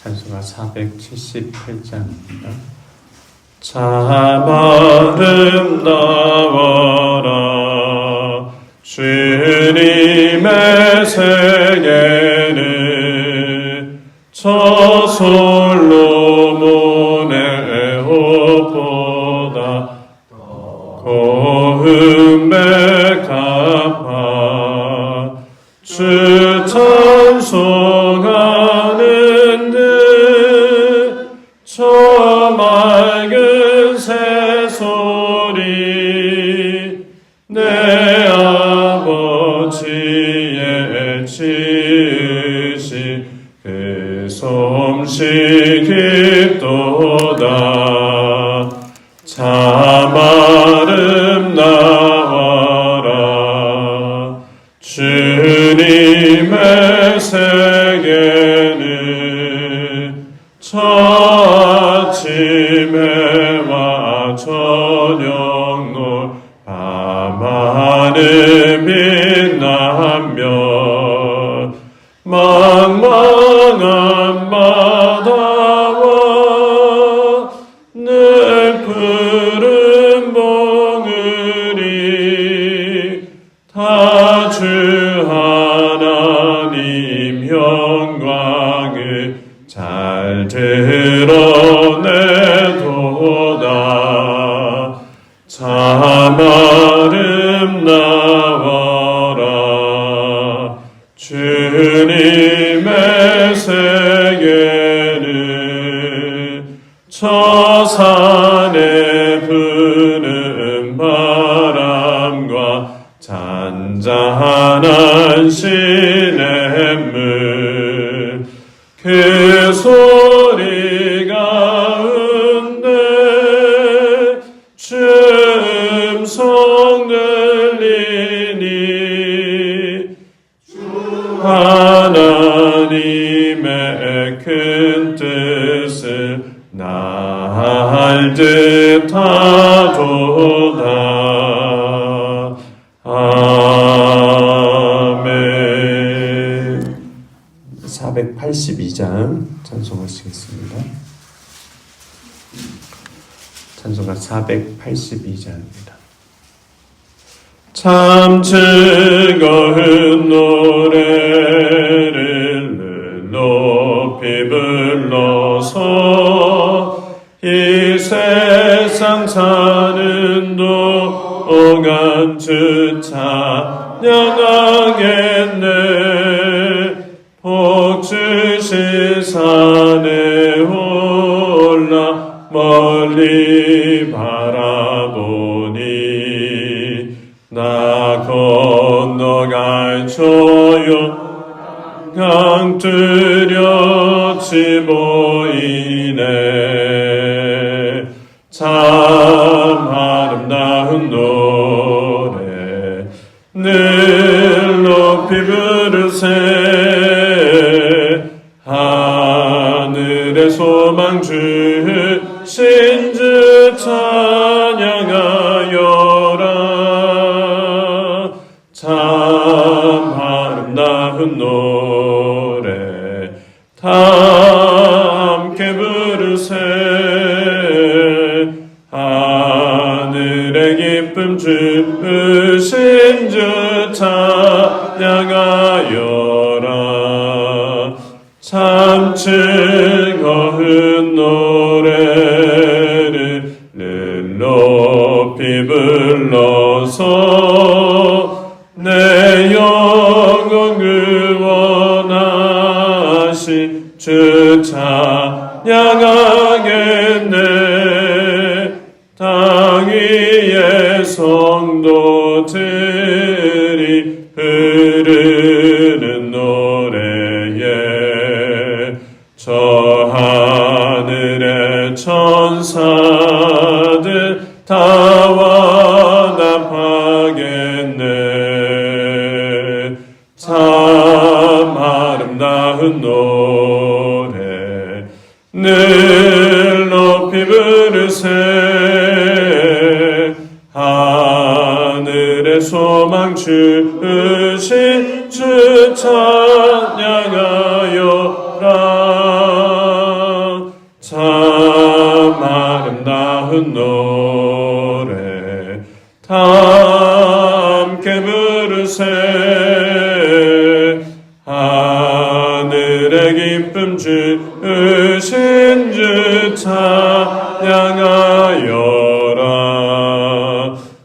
찬송가 478장입니다. 자마름 나와라 주님의 세계는 저 솔로몬의 옷보다 고운 백합화 주 찬송하는 듯 저 맑은 새소리 내 아버지의 지으신 그 솜씨 깊도다. 자마름 나와라 주님의 세계는 저 아침에와 저녁노 밤하늘 빛나며 망망한 바다와 늘 푸른 봉우리 다 주 하나님 영광을 잘 드러내도다. 자마름 나와라 주님의 세계는 저 산에 부는 바람과 잔잔한 시냇물 그 소리 가운데 주 음성 들리니 하나님의 큰 뜻을 날 듯하도다. 아멘. 482장 찬송하시겠습니다. 찬송가 482장입니다. 참 즐거운 노래를 높이 불러서 이 세상 사는 동안 주 찬양하겠네. 복 주실 산에 올라 멀리 바라보니 나 건너갈 조용강 뚜렷이 보이네. 참 아름다운 노래 늘 높이 부르세. 하늘의 소망 주신 주 찬양하여라. 참 아름다운 노래 다 함께 부르세. 하늘의 기쁨 주신 주 찬양하여라. 참 즐거운 노래를 높이 불러서 내 영혼 구원하신 주 찬양하겠네. 땅 위의 성도들이 부르는 노래에 저 하늘의 천사들 다 완합하겠네. 참 아름다운 노래 늘 높이 부르세. 하늘의 소망 주신 주 찬양하여라. 하늘의 기쁨 주신 주 찬양하여라.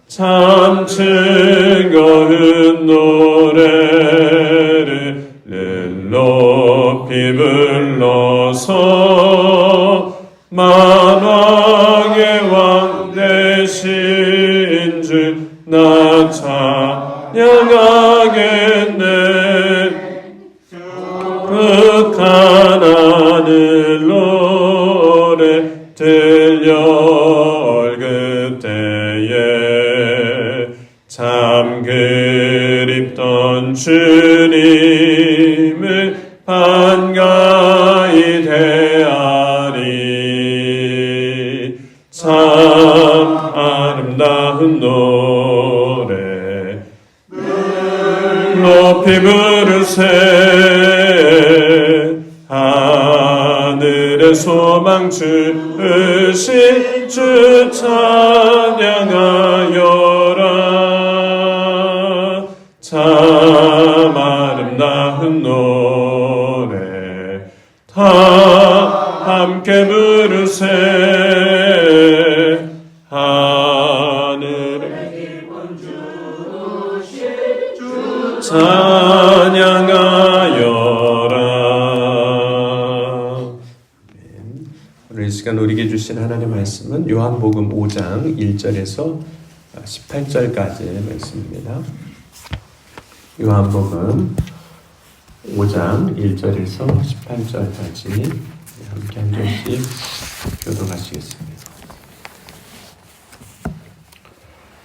참 즐거운 노래를 높이 불러서 만왕의 왕 되신 주 나 찬양하겠네. 극한 하늘 노래 들려올 그때에 참 그립던 주님을 반가이 대하리. 참 아름다운 노래 높이 부르세. 하늘의 소망 주신 주 찬양하여라. 참 아름다운 노래 다 함께 부르세. 하늘의 기쁨 주신 주 찬양하여라. 오늘 이 시간 우리에게 주신 하나님의 말씀은 요한복음 5장 1절에서 18절까지의 말씀입니다. 요한복음 5장 1절에서 18절까지 함께 한 절씩 교독하시겠습니다.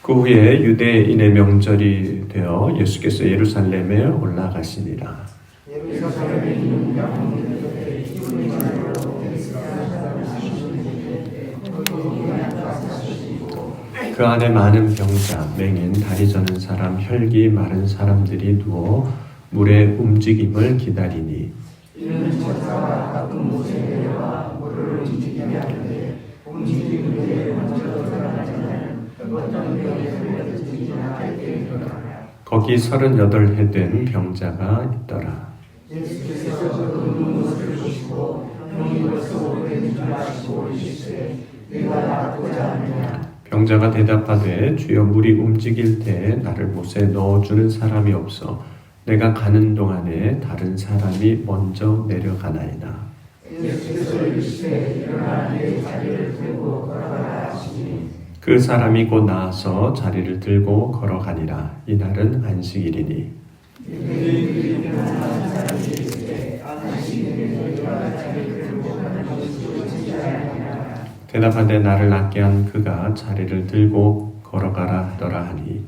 그 후에 유대인의 명절이 되어 예수께서 예루살렘에 올라가시니라. 그 안에 많은 병자, 맹인, 다리 저는 사람, 혈기 마른 사람들이 누워 물의 움직임을 기다리니 이는 천사가 가끔 못에 내려와 물을 움직이게 하는데 움직이는 게 먼저 드러나지만 어떤 병에서 움직이지 않게 되더라. 거기 38해 된 병자가 있더라. 예수께서 그 눈물을 보시고 병이 벌써 오래된 줄 아시고 이르시되 네가 낫고자 하느냐. 병자가 대답하되 주여 물이 움직일 때에 나를 못에 넣어주는 사람이 없어 내가 가는 동안에 다른 사람이 먼저 내려가나이다. 예수께서 이르시되 일어나 네 자리를 들고 걸어가라 하시니 그 사람이 곧 나아서 자리를 들고 걸어가니라. 이날은 안식일이니 유대인들이 일어나는 사람이 이르되 안식일에 일어나 자리를 들고 가는 것이 좋지 아니하냐. 대답하되 나를 낫게 한 그가 자리를 들고 걸어가라 하더라 하니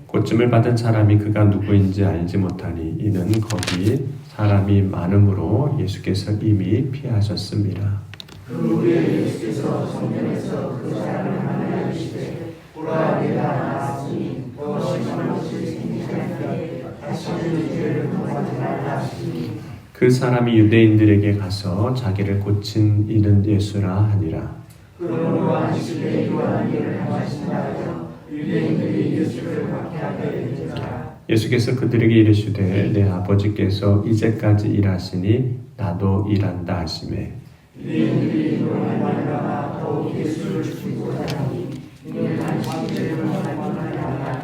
고침을 받은 사람이 그가 누구인지 알지 못하니 이는 거기 사람이 많음으로 예수께서 이미 피하셨습니다. 그 후에 예수께서 성전에서 그 사람을 만나 이르시되 보라 내가 나았으니 더 심한 것을 생기지 않게 다시는 죄를 범하지 말라 하시니 그 사람이 유대인들에게 가서 자기를 고친 이는 예수라 하니라. 그러므로 안식일에 이러한 일을 행하신다 하여 유대인들이 예수를 박해하게 되니라. 예수께서 그들에게 이르시되 내 아버지께서 이제까지 일하시니 나도 일한다 하시매 유대인들이 이로 말미암아 더욱 예수를 죽이고자 하니 이는 안식일을 범하니라.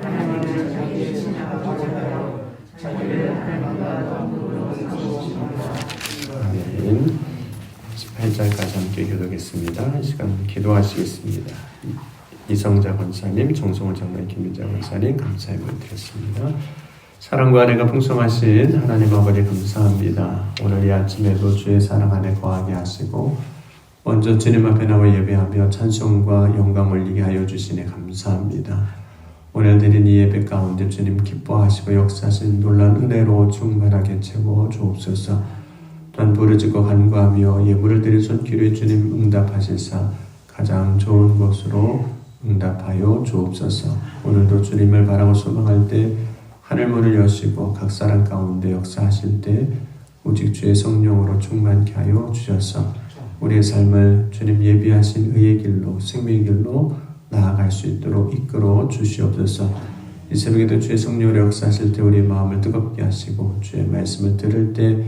하나님을 자기의 친아버지라 하여 자기를 하나님과 더불어 아멘. 18절까지 함께 교독했습니다. 이 시간 기도하시겠습니다. 이성자 권사님, 정성호 장로님, 김민자 권사님 감사의 말 드렸습니다. 사랑과 은혜가 풍성하신 하나님 아버지 감사합니다. 오늘 이 아침에도 주의 사랑 안에 거하게 하시고 먼저 주님 앞에 나와 예배하며 찬송과 영광 올리게 하여 주시니 감사합니다. 오늘 드린 이 예배 가운데 주님 기뻐하시고 역사하신 놀라운 은혜로 충만하게 채워 주옵소서. 또한 부르짖고 간구하며 예물을 드린 손길에 주님 응답하시사 가장 좋은 것으로 응답하여 주옵소서. 오늘도 주님을 바라고 소망할 때 하늘문을 여시고 각 사람 가운데 역사하실 때 오직 주의 성령으로 충만케 하여 주셔서 우리의 삶을 주님 예비하신 의의 길로 생명의 길로 나아갈 수 있도록 이끌어 주시옵소서. 이 새벽에도 주의 성령을 역사하실 때 우리 마음을 뜨겁게 하시고 주의 말씀을 들을 때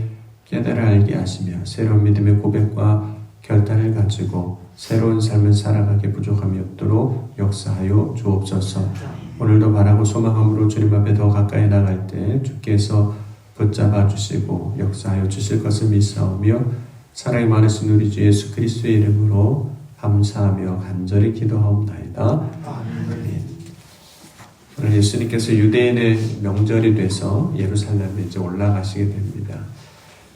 깨달아 알게 하시며 새로운 믿음의 고백과 결단을 가지고 새로운 삶을 살아가게 부족함이 없도록 역사하여 주옵소서. 오늘도 바라고 소망함으로 주님 앞에 더 가까이 나갈 때 주께서 붙잡아 주시고 역사하여 주실 것을 믿사오며 사랑이 많으신 우리 주 예수 그리스도의 이름으로 감사하며 간절히 기도하옵나이다. 아멘. 오늘 예수님께서 유대인의 명절이 돼서 예루살렘에 이제 올라가시게 됩니다.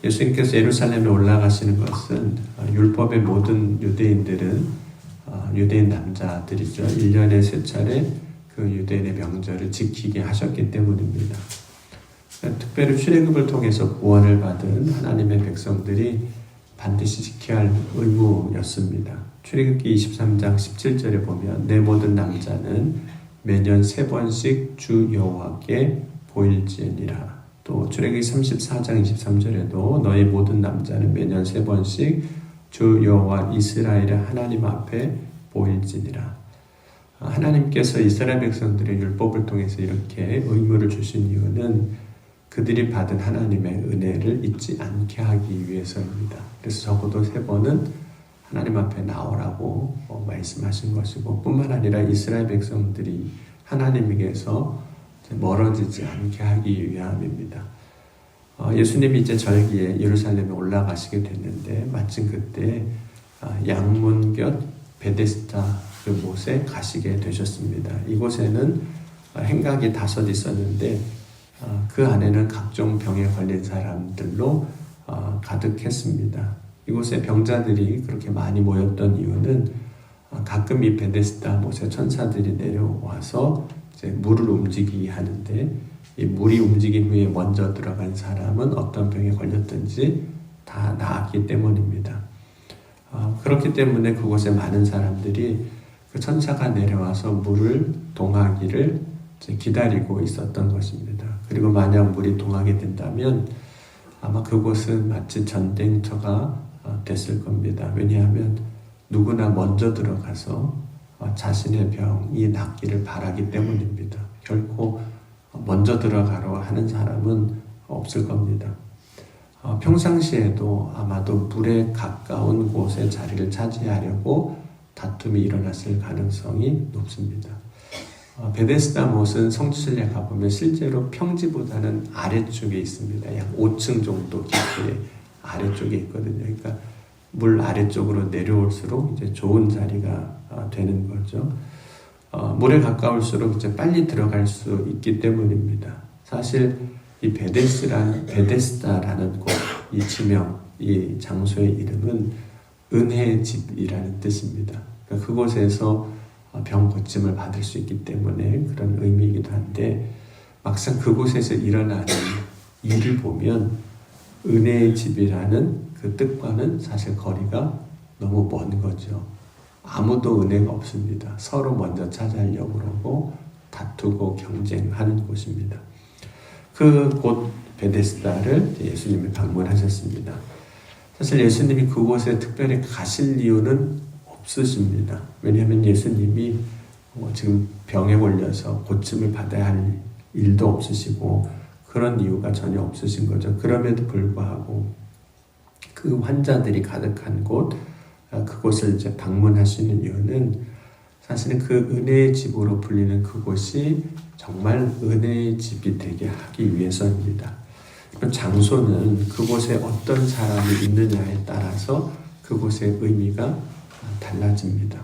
예수님께서 예루살렘에 올라가시는 것은 율법의 모든 유대인들은 유대인 남자들이죠. 1년에 3차례 그 유대인의 명절을 지키게 하셨기 때문입니다. 특별히 출애굽을 통해서 구원을 받은 하나님의 백성들이 반드시 지켜야 할 의무였습니다. 출애굽기 23장 17절에 보면 내 모든 남자는 매년 3번씩 주 여호와께 보일지니라. 또 출애굽기 34장 23절에도 너희 모든 남자는 매년 3번씩 주 여호와 이스라엘의 하나님 앞에 보일지니라. 하나님께서 이스라엘 백성들의 율법을 통해서 이렇게 의무를 주신 이유는 그들이 받은 하나님의 은혜를 잊지 않게 하기 위해서입니다. 그래서 적어도 3번은 하나님 앞에 나오라고 말씀하신 것이고 뿐만 아니라 이스라엘 백성들이 하나님에게서 멀어지지 않게 하기 위함입니다. 예수님이 이제 절기에 예루살렘에 올라가시게 됐는데 마침 그때 양문 곁 베데스다 그 못에 가시게 되셨습니다. 이곳에는 행각이 5 있었는데 그 안에는 각종 병에 걸린 사람들로 가득했습니다. 이곳에 병자들이 그렇게 많이 모였던 이유는 가끔 이 베데스다 못에 천사들이 내려와서 이제 물을 움직이게 하는데 이 물이 움직인 후에 먼저 들어간 사람은 어떤 병에 걸렸든지 다 나았기 때문입니다. 그렇기 때문에 그곳에 많은 사람들이 그 천사가 내려와서 물을 동하기를 기다리고 있었던 것입니다. 그리고 만약 물이 동하게 된다면 아마 그곳은 마치 전쟁터가 됐을 겁니다. 왜냐하면 누구나 먼저 들어가서 자신의 병이 낫기를 바라기 때문입니다. 결코 먼저 들어가려 하는 사람은 없을 겁니다. 평상시에도 아마도 물에 가까운 곳에 자리를 차지하려고 다툼이 일어났을 가능성이 높습니다. 베데스다 못은 성지순례 가보면 실제로 평지보다는 아래쪽에 있습니다. 약 5층 정도 깊이의 아래쪽에 있거든요. 그러니까 물 아래쪽으로 내려올수록 이제 좋은 자리가 되는 거죠. 물에 가까울수록 이제 빨리 들어갈 수 있기 때문입니다. 사실 이 베데스다라는 곳, 이 지명, 이 장소의 이름은 은혜의 집이라는 뜻입니다. 그러니까 그곳에서 병 고침을 받을 수 있기 때문에 그런 의미이기도 한데 막상 그곳에서 일어나는 일을 보면 은혜의 집이라는 그 뜻과는 사실 거리가 너무 먼 거죠. 아무도 은혜가 없습니다. 서로 먼저 찾아려고 그러고 다투고 경쟁하는 곳입니다. 그 곳 베데스다를 예수님이 방문하셨습니다. 사실 예수님이 그곳에 특별히 가실 이유는 없으십니다. 왜냐하면 예수님이 지금 병에 걸려서 고침을 받아야 할 일도 없으시고 그런 이유가 전혀 없으신 거죠. 그럼에도 불구하고 그 환자들이 가득한 곳, 그곳을 이제 방문하시는 이유는 사실은 그 은혜의 집으로 불리는 그곳이 정말 은혜의 집이 되게 하기 위해서입니다. 장소는 그곳에 어떤 사람이 있느냐에 따라서 그곳의 의미가 달라집니다.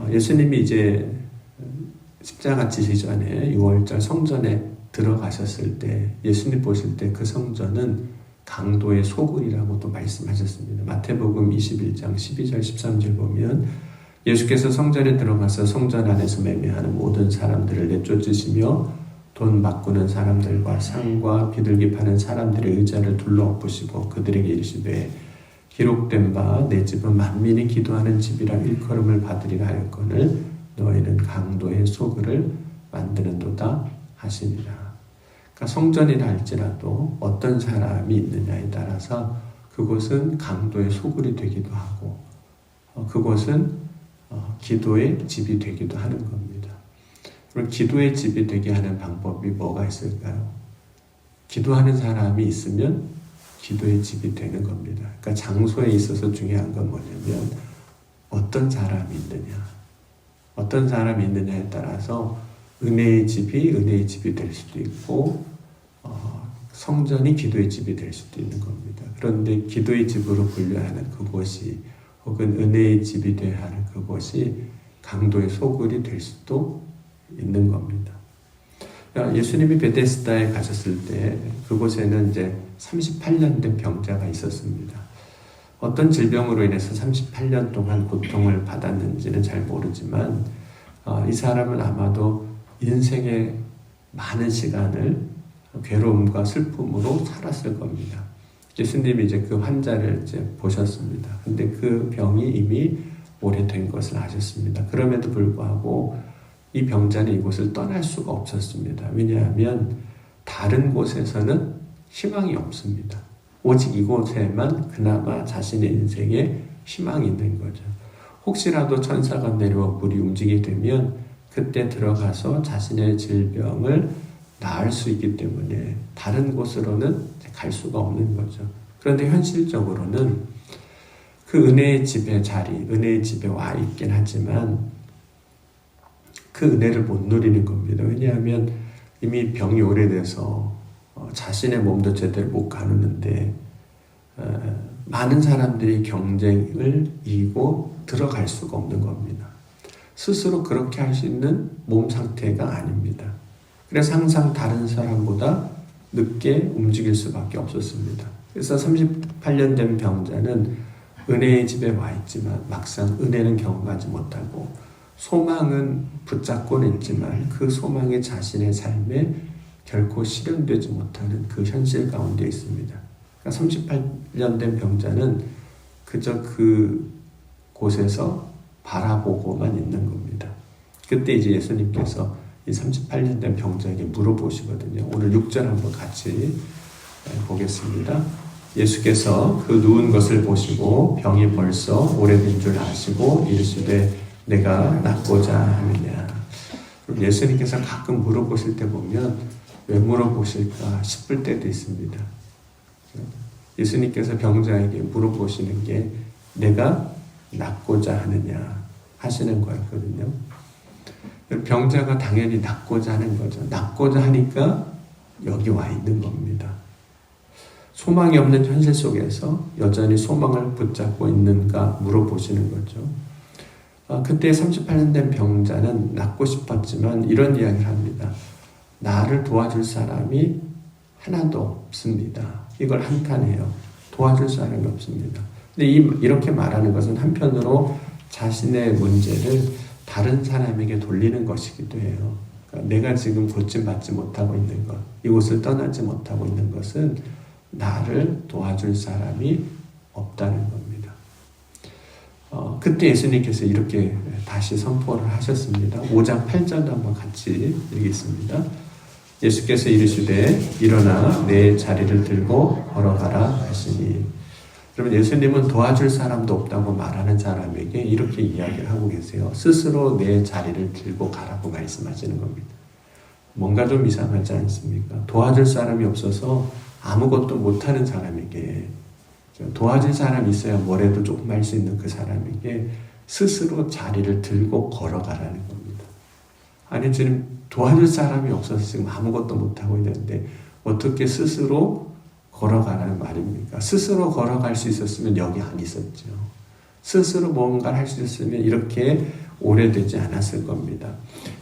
예수님이 이제 십자가 지시 전에 6월절 성전에 들어가셨을 때 예수님 보실 때 그 성전은 강도의 소굴이라고 또 말씀하셨습니다. 마태복음 21장 12절 13절 보면 예수께서 성전에 들어가서 성전 안에서 매매하는 모든 사람들을 내쫓으시며 돈 바꾸는 사람들과 상과 비둘기 파는 사람들의 의자를 둘러엎으시고 그들에게 이르시되 기록된 바 내 집은 만민이 기도하는 집이라 일컬음을 받으리라 하였거늘 너희는 강도의 소굴을 만드는도다 하시니라. 그러니까 성전이라 할지라도 어떤 사람이 있느냐에 따라서 그곳은 강도의 소굴이 되기도 하고 그곳은 기도의 집이 되기도 하는 겁니다. 그럼 기도의 집이 되게 하는 방법이 뭐가 있을까요? 기도하는 사람이 있으면 기도의 집이 되는 겁니다. 그러니까 장소에 있어서 중요한 건 뭐냐면 어떤 사람이 있느냐, 어떤 사람이 있느냐에 따라서 은혜의 집이 될 수도 있고 성전이 기도의 집이 될 수도 있는 겁니다. 그런데 기도의 집으로 분류하는 그곳이 혹은 은혜의 집이 되어야 하는 그곳이 강도의 소굴이 될 수도 있는 겁니다. 예수님이 베데스다에 가셨을 때 그곳에는 이제 38년 된 병자가 있었습니다. 어떤 질병으로 인해서 38년 동안 고통을 받았는지는 잘 모르지만 이 사람은 아마도 인생의 많은 시간을 괴로움과 슬픔으로 살았을 겁니다. 예수님이 이제 그 환자를 이제 보셨습니다. 근데 그 병이 이미 오래된 것을 아셨습니다. 그럼에도 불구하고 이 병자는 이곳을 떠날 수가 없었습니다. 왜냐하면 다른 곳에서는 희망이 없습니다. 오직 이곳에만 그나마 자신의 인생에 희망이 있는 거죠. 혹시라도 천사가 내려와 물이 움직이게 되면 그때 들어가서 자신의 질병을 나을 수 있기 때문에 다른 곳으로는 갈 수가 없는 거죠. 그런데 현실적으로는 그 은혜의 집의 자리, 은혜의 집에 와 있긴 하지만 그 은혜를 못 누리는 겁니다. 왜냐하면 이미 병이 오래돼서 자신의 몸도 제대로 못 가누는데 많은 사람들이 경쟁을 이기고 들어갈 수가 없는 겁니다. 스스로 그렇게 할 수 있는 몸 상태가 아닙니다. 그래서 항상 다른 사람보다 늦게 움직일 수밖에 없었습니다. 그래서 38년 된 병자는 은혜의 집에 와 있지만 막상 은혜는 경험하지 못하고 소망은 붙잡고는 있지만 그 소망이 자신의 삶에 결코 실현되지 못하는 그 현실 가운데 있습니다. 그러니까 38년 된 병자는 그저 그 곳에서 바라보고만 있는 겁니다. 그때 이제 예수님께서 이 38년 된 병자에게 물어보시거든요. 오늘 6절 한번 같이 보겠습니다. 예수께서 그 누운 것을 보시고 병이 벌써 오래된 줄 아시고 이르시되 내가 낫고자 하느냐. 예수님께서 가끔 물어보실 때 보면 왜 물어보실까 싶을 때도 있습니다. 예수님께서 병자에게 물어보시는 게 내가 낫고자 하느냐 하시는 거였거든요. 병자가 당연히 낫고자 하는 거죠. 낫고자 하니까 여기 와 있는 겁니다. 소망이 없는 현실 속에서 여전히 소망을 붙잡고 있는가 물어보시는 거죠. 그때 38년 된 병자는 낫고 싶었지만 이런 이야기를 합니다. 나를 도와줄 사람이 하나도 없습니다. 이걸 한탄해요. 도와줄 사람이 없습니다. 근데 이렇게 말하는 것은 한편으로 자신의 문제를 다른 사람에게 돌리는 것이기도 해요. 그러니까 내가 지금 고침받지 못하고 있는 것, 이곳을 떠나지 못하고 있는 것은 나를 도와줄 사람이 없다는 겁니다. 그때 예수님께서 이렇게 다시 선포를 하셨습니다. 5장 8절도 한번 같이 읽겠습니다. 예수께서 이르시되 일어나 내 자리를 들고 걸어가라 하시니. 여러분, 예수님은 도와줄 사람도 없다고 말하는 사람에게 이렇게 이야기를 하고 계세요. 스스로 내 자리를 들고 가라고 말씀하시는 겁니다. 뭔가 좀 이상하지 않습니까? 도와줄 사람이 없어서 아무것도 못하는 사람에게, 도와줄 사람이 있어야 뭐라도 조금 할 수 있는 그 사람에게 스스로 자리를 들고 걸어가라는 겁니다. 아니, 지금 도와줄 사람이 없어서 지금 아무것도 못하고 있는데 어떻게 스스로 걸어가라는 말입니까? 스스로 걸어갈 수 있었으면 여기 안 있었죠. 스스로 뭔가를 할 수 있었으면 이렇게 오래되지 않았을 겁니다.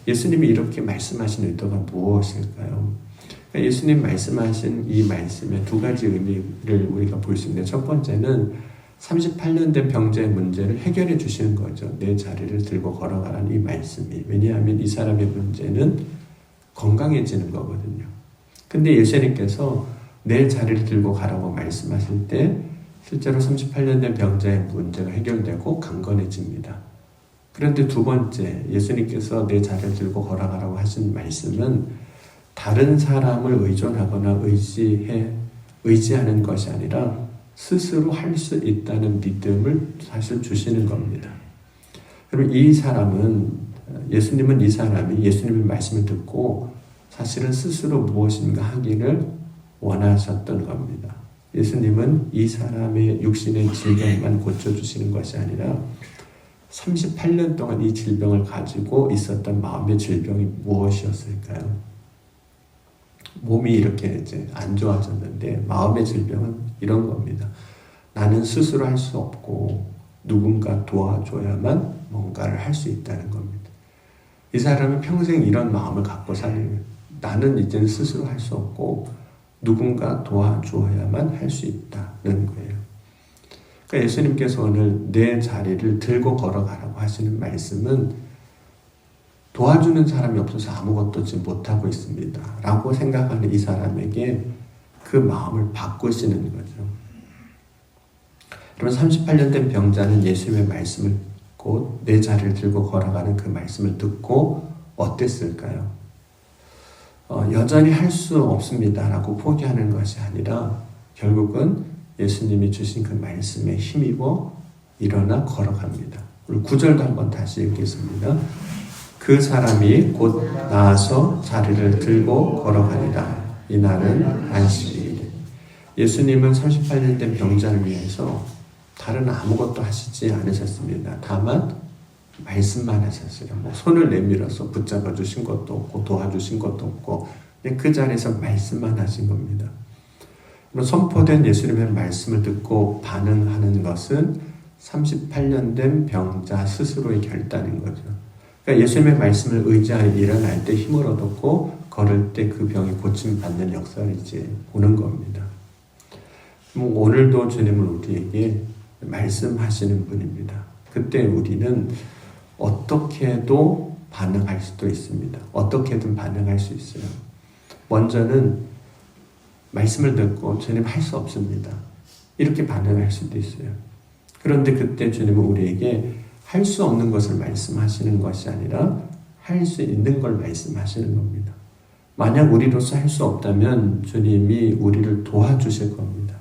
예수님이 이렇게 말씀하신 의도가 무엇일까요? 예수님 말씀하신 이 말씀의 두 가지 의미를 우리가 볼 수 있는데, 첫 번째는 38년 된 병자의 문제를 해결해 주시는 거죠. 내 자리를 들고 걸어가라는 이 말씀이. 왜냐하면 이 사람의 문제는 건강해지는 거거든요. 근데 예수님께서 내 자리를 들고 가라고 말씀하실 때 실제로 38년 된 병자의 문제가 해결되고 강건해집니다. 그런데 두 번째, 예수님께서 내 자리를 들고 걸어가라고 하신 말씀은 다른 사람을 의존하거나 의지하는 것이 아니라 스스로 할 수 있다는 믿음을 사실 주시는 겁니다. 그럼 이 사람은 예수님은 이 사람이 예수님의 말씀을 듣고 사실은 스스로 무엇인가 하기를 원하셨던 겁니다. 예수님은 이 사람의 육신의 질병만 고쳐주시는 것이 아니라 38년 동안 이 질병을 가지고 있었던 마음의 질병이 무엇이었을까요? 몸이 이렇게 이제 안 좋아졌는데 마음의 질병은 이런 겁니다. 나는 스스로 할 수 없고 누군가 도와줘야만 뭔가를 할 수 있다는 겁니다. 이 사람은 평생 이런 마음을 갖고 살는, 나는 이제는 스스로 할 수 없고 누군가 도와줘야만 할 수 있다는 거예요. 그러니까 예수님께서 오늘 내 자리를 들고 걸어가라고 하시는 말씀은 도와주는 사람이 없어서 아무것도 지금 못하고 있습니다 라고 생각하는 이 사람에게 그 마음을 바꾸시는 거죠. 그러면 38년 된 병자는 예수님의 말씀을 곧 내 자리를 들고 걸어가는 그 말씀을 듣고 어땠을까요? 여전히 할 수 없습니다 라고 포기하는 것이 아니라 결국은 예수님이 주신 그 말씀에 힘입어 일어나 걸어갑니다. 우리 9절도 한번 다시 읽겠습니다. 그 사람이 곧 나아서 자리를 들고 걸어가니라. 이날은 안식일이니. 예수님은 38년 된 병자를 위해서 다른 아무것도 하시지 않으셨습니다. 다만 말씀만 하셨어요. 뭐 손을 내밀어서 붙잡아 주신 것도 없고 도와주신 것도 없고 그냥 그 자리에서 말씀만 하신 겁니다. 선포된 예수님의 말씀을 듣고 반응하는 것은 38년 된 병자 스스로의 결단인 거죠. 그러니까 예수님의 말씀을 의지하여 일어날 때 힘을 얻었고 걸을 때 그 병이 고침받는 역사를 이제 보는 겁니다. 오늘도 주님은 우리에게 말씀하시는 분입니다. 그때 우리는 어떻게도 반응할 수도 있습니다. 어떻게든 반응할 수 있어요. 먼저는 말씀을 듣고 주님 할 수 없습니다. 이렇게 반응할 수도 있어요. 그런데 그때 주님은 우리에게 할 수 없는 것을 말씀하시는 것이 아니라 할 수 있는 걸 말씀하시는 겁니다. 만약 우리로서 할 수 없다면 주님이 우리를 도와주실 겁니다.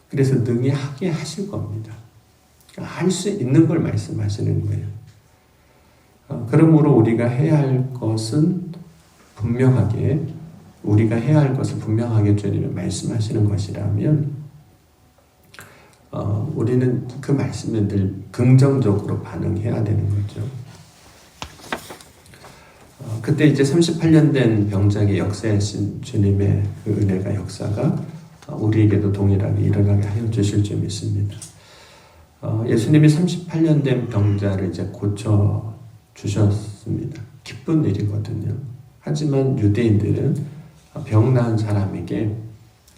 그래서 능히 하게 하실 겁니다. 할 수 있는 걸 말씀하시는 거예요. 그러므로 우리가 해야 할 것은 분명하게 주님이 말씀하시는 것이라면 우리는 그 말씀에 늘 긍정적으로 반응해야 되는 거죠. 그때 이제 38년 된 병자에게 역사하신 주님의 그 은혜가 역사가 우리에게도 동일하게 일어나게 하여 주실 줄 믿습니다. 예수님이 38년 된 병자를 이제 고쳐 주셨습니다. 기쁜 일이거든요. 하지만 유대인들은 병 나은 사람에게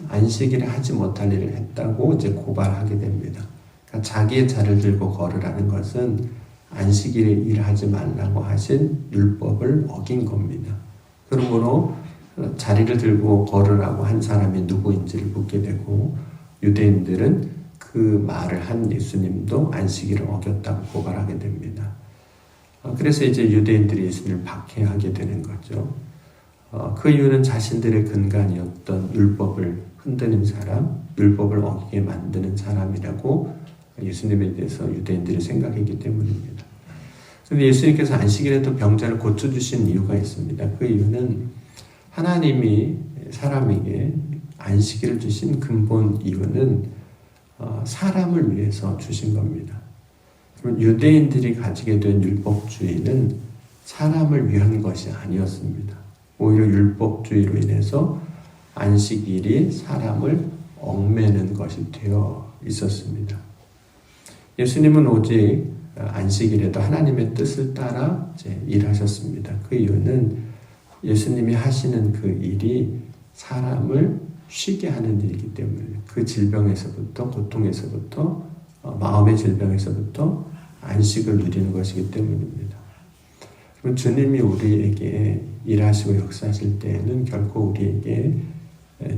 안식일에 하지 못할 일을 했다고 이제 고발하게 됩니다. 그러니까 자기의 자리를 들고 걸으라는 것은 안식일에 일하지 말라고 하신 율법을 어긴 겁니다. 그러므로 자리를 들고 걸으라고 한 사람이 누구인지를 묻게 되고 유대인들은 그 말을 한 예수님도 안식일을 어겼다고 고발하게 됩니다. 그래서 이제 유대인들이 예수님을 박해하게 되는 거죠. 그 이유는 자신들의 근간이었던 율법을 흔드는 사람, 율법을 어기게 만드는 사람이라고 예수님에 대해서 유대인들이 생각했기 때문입니다. 그런데 예수님께서 안식일에도 병자를 고쳐주신 이유가 있습니다. 그 이유는 하나님이 사람에게 안식일을 주신 근본 이유는 사람을 위해서 주신 겁니다. 유대인들이 가지게 된 율법주의는 사람을 위한 것이 아니었습니다. 오히려 율법주의로 인해서 안식일이 사람을 얽매는 것이 되어 있었습니다. 예수님은 오직 안식일에도 하나님의 뜻을 따라 일하셨습니다. 그 이유는 예수님이 하시는 그 일이 사람을 쉬게 하는 일이기 때문에 그 질병에서부터 고통에서부터 마음의 질병에서부터 안식을 누리는 것이기 때문입니다. 그리고 주님이 우리에게 일하시고 역사하실 때에는 결코 우리에게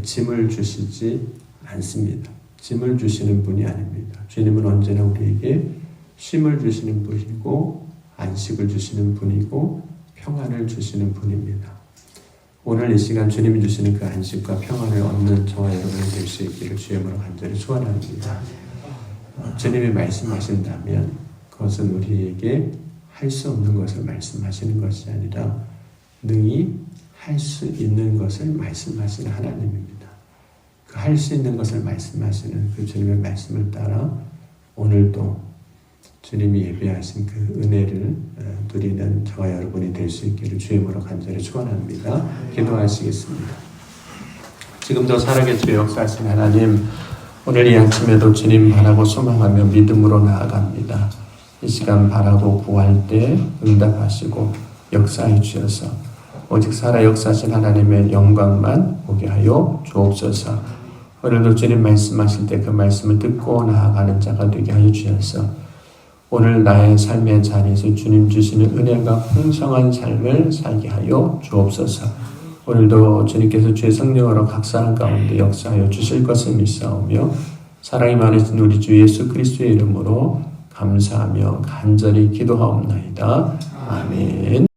짐을 주시지 않습니다. 짐을 주시는 분이 아닙니다. 주님은 언제나 우리에게 쉼을 주시는 분이고 안식을 주시는 분이고 평안을 주시는 분입니다. 오늘 이 시간 주님이 주시는 그 안식과 평안을 얻는 저와 여러분이 될 수 있기를 주의 이름으로 간절히 소원합니다. 주님이 말씀하신다면 그것은 우리에게 할 수 없는 것을 말씀하시는 것이 아니라 능히 할 수 있는 것을 말씀하시는 하나님입니다. 그 할 수 있는 것을 말씀하시는 그 주님의 말씀을 따라 오늘도 주님이 예배하신 그 은혜를 누리는 저와 여러분이 될 수 있기를 주임으로 간절히 축원합니다. 기도하시겠습니다. 지금도 살아계시고 역사하신 하나님, 오늘 이 아침에도 주님 바라고 소망하며 믿음으로 나아갑니다. 이 시간 바라고 구할 때 응답하시고 역사해 주셔서 오직 살아 역사하신 하나님의 영광만 보게 하여 주옵소서. 오늘도 주님 말씀하실 때 그 말씀을 듣고 나아가는 자가 되게 하여 주셔서 오늘 나의 삶의 자리에서 주님 주시는 은혜가 풍성한 삶을 살게 하여 주옵소서. 오늘도 주님께서 주의 성령으로 각 사람 가운데 역사하여 주실 것을 믿사오며 사랑이 많으신 우리 주 예수 그리스도의 이름으로 감사하며 간절히 기도하옵나이다. 아멘.